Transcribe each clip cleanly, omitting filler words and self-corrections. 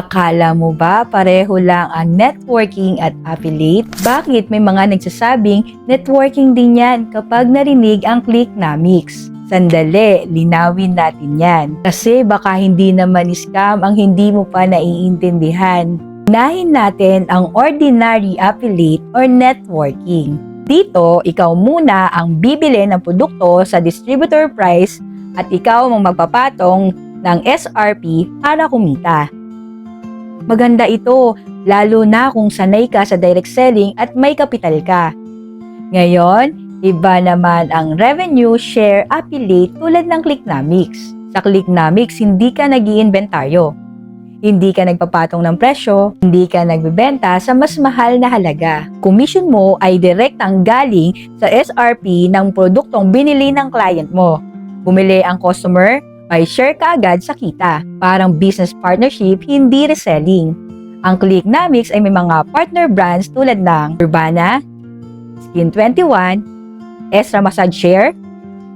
Akala mo ba pareho lang ang networking at affiliate? Bakit may mga nagsasabing networking din yan kapag narinig ang Clicknomics? Sandali, linawin natin yan. Kasi baka hindi naman scam ang hindi mo pa naiintindihan. Unahin natin ang ordinary affiliate or networking. Dito, ikaw muna ang bibili ng produkto sa distributor price at ikaw ang magpapatong ng SRP para kumita. Maganda ito, lalo na kung sanay ka sa direct selling at may kapital ka. Ngayon, iba naman ang revenue share affiliate tulad ng Clicknomics. Sa Clicknomics, hindi ka nag-iinventaryo. Hindi ka nagpapatong ng presyo, hindi ka nagbebenta sa mas mahal na halaga. Commission mo ay direktang galing sa SRP ng produktong binili ng client mo. Bumili ang customer, may share ka agad sa kita. Parang business partnership, hindi reselling. Ang Clicknomics ay may mga partner brands tulad ng Urbana, Skin21, Extra Massage Share,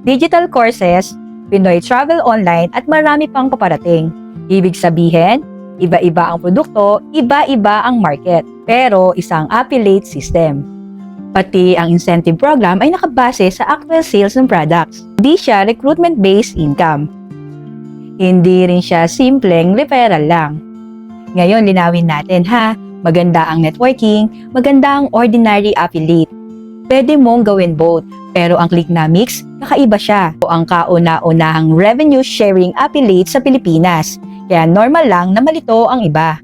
Digital Courses, Pinoy Travel Online at marami pang paparating. Ibig sabihin, iba-iba ang produkto, iba-iba ang market, pero isang affiliate system. Pati ang incentive program ay nakabase sa actual sales ng products. Hindi siya recruitment-based income. Hindi rin siya simpleng referral lang. Ngayon, linawin natin ha, maganda ang networking, maganda ang ordinary affiliate. Pwede mong gawin both, pero ang Clicknomics, kakaiba siya. O ang kauna-unahang revenue sharing affiliate sa Pilipinas. Kaya normal lang na malito ang iba.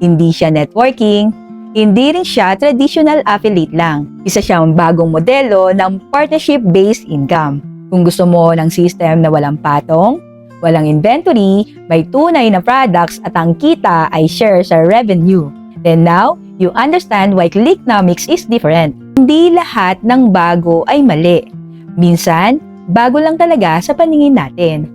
Hindi siya networking, hindi rin siya traditional affiliate lang. Isa siyang bagong modelo ng partnership-based income. Kung gusto mo ng system na walang patong, walang inventory, may tunay na products at ang kita ay share sa revenue. Then now, you understand why Clicknomics is different. Hindi lahat ng bago ay mali. Minsan, bago lang talaga sa paningin natin.